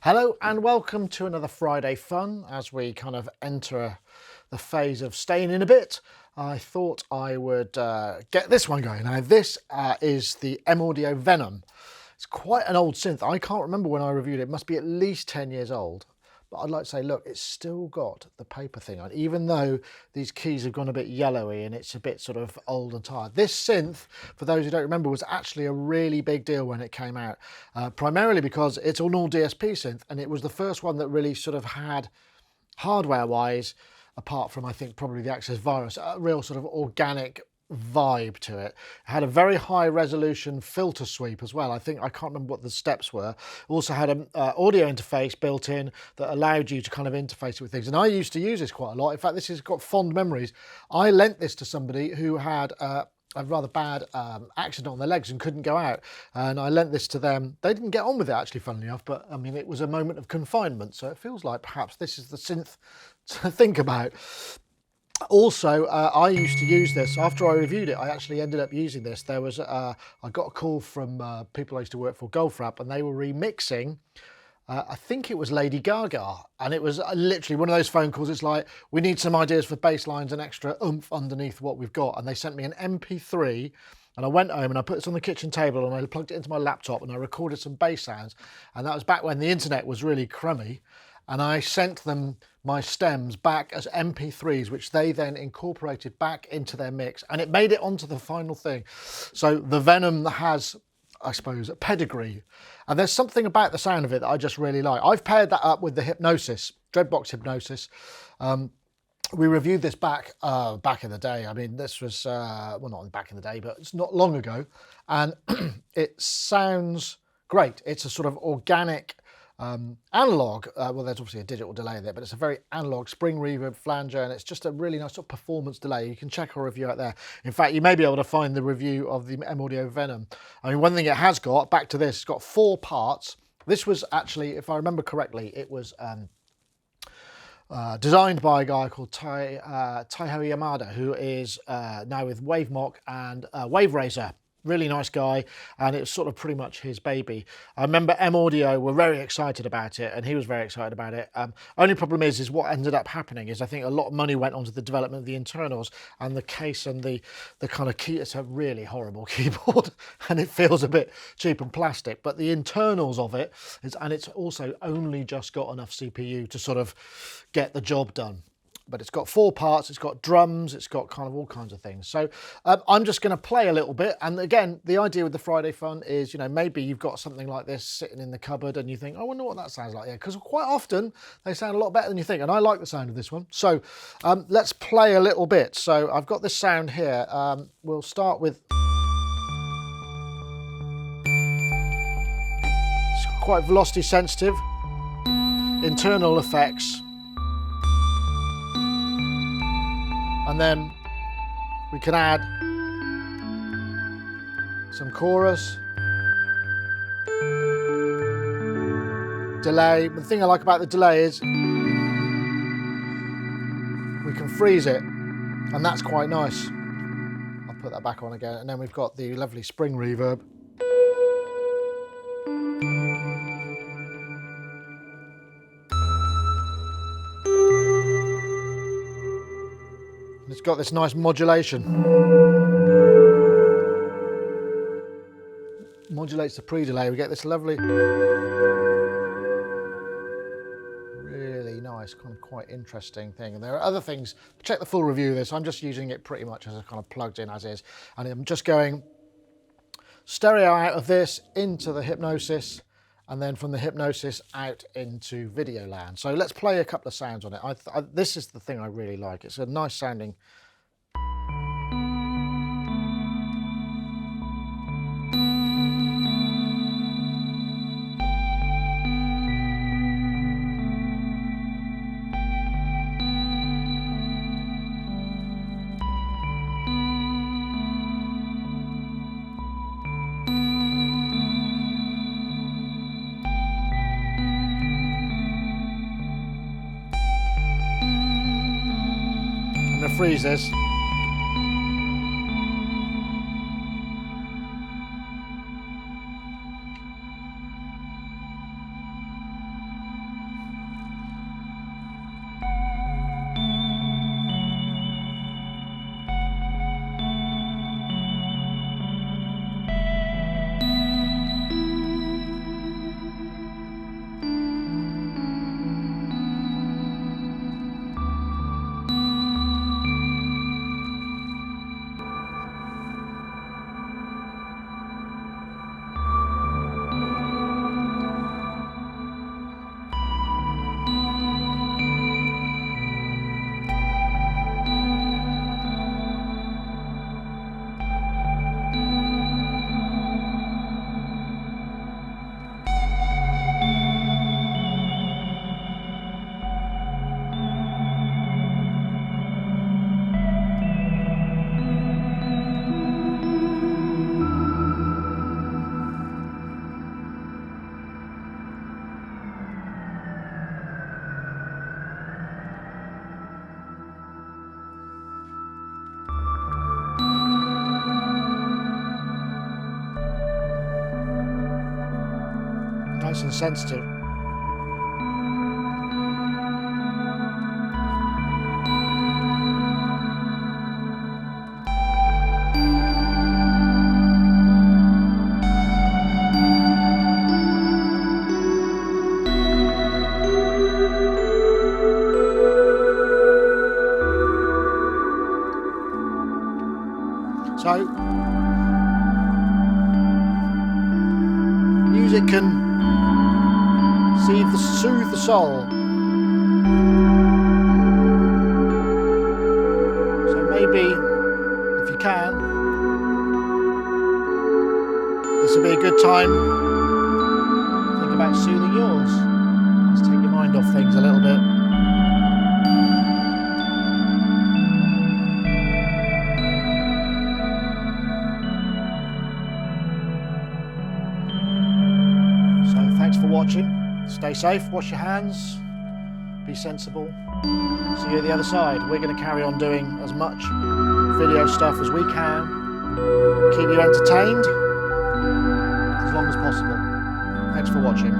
Hello and welcome to another Friday Fun. As we kind of enter the phase of staying in a bit, I thought I would get this one going. Now this is the M-Audio Venom. It's quite an old synth. I can't remember when I reviewed it. It must be at least 10 years old. But I'd like to say, look, it's still got the paper thing on, even though these keys have gone a bit yellowy and it's a bit sort of old and tired. This synth, for those who don't remember, was actually a really big deal when it came out, primarily because it's an all DSP synth, and it was the first one that really sort of had, hardware-wise, apart from, I think, probably the Access Virus, a real sort of organic vibe to it. It had a very high resolution filter sweep as well. I can't remember what the steps were. Also had an audio interface built in that allowed you to kind of interface with things, and I used to use this quite a lot. In fact, this has got fond memories. I lent this to somebody who had a rather bad accident on their legs and couldn't go out, and I lent this to them. They didn't get on with it, actually, funnily enough, but I mean, it was a moment of confinement, so it feels like perhaps this is the synth to think about. Also, I used to use this. After I reviewed it, I actually ended up using this. There was I got a call from people I used to work for, Golfrap, and they were remixing, I think it was Lady Gaga, and it was literally one of those phone calls. It's like, we need some ideas for bass lines and extra oomph underneath what we've got, and they sent me an MP3, and I went home and I put this on the kitchen table and I plugged it into my laptop and I recorded some bass sounds, and that was back when the internet was really crummy. And I sent them my stems back as MP3s, which they then incorporated back into their mix, and it made it onto the final thing. So the Venom has, I suppose, a pedigree, and there's something about the sound of it that I just really like. I've paired that up with the Hypnosis, Dreadbox Hypnosis. We reviewed this back in the day. I mean, this was, well, not back in the day, but it's not long ago, and it sounds great. It's a sort of organic, analog, well, there's obviously a digital delay there, but it's a very analog spring reverb flanger, and it's just a really nice sort of performance delay. You can check our review out there. In fact, you may be able to find the review of the M-Audio Venom. I mean, one thing it has got, back to this, it's got 4 parts. This was actually, if I remember correctly, it was designed by a guy called Taiho Yamada, who is now with Wavemock and Wave Razor. Really nice guy, and it's sort of pretty much his baby. I remember M-Audio were very excited about it, and he was very excited about it. Only problem is what ended up happening is I think a lot of money went onto the development of the internals, and the case and the kind of key. It's a really horrible keyboard, and it feels a bit cheap and plastic. But the internals of it is, and it's also only just got enough CPU to sort of get the job done. But it's got 4 parts, it's got drums, it's got kind of all kinds of things. So I'm just going to play a little bit. And again, the idea with the Friday Fun is, you know, maybe you've got something like this sitting in the cupboard and you think, I wonder what that sounds like. Yeah, because quite often they sound a lot better than you think. And I like the sound of this one. So let's play a little bit. So I've got this sound here. We'll start with... It's quite velocity sensitive. Internal effects. And then we can add some chorus, delay. The thing I like about the delay is we can freeze it, and that's quite nice. I'll put that back on again, and then we've got the lovely spring reverb. It's got this nice modulation. Modulates the pre-delay. We get this lovely, really nice, kind of quite interesting thing. And there are other things. Check the full review of this. I'm just using it pretty much as a kind of plugged in as is. And I'm just going stereo out of this into the Hypnosis, and then from the Hypnosis out into video land. So let's play a couple of sounds on it. This is the thing I really like. It's a nice sounding. I'm going to freeze this. Nice and sensitive. So, music can soothe the soul. So maybe, if you can, this would be a good time to think about soothing yours. Let's take your mind off things a little bit. Thanks for watching. Stay safe, wash your hands, be sensible. See you at the other side. We're going to carry on doing as much video stuff as we can. Keep you entertained as long as possible. Thanks for watching.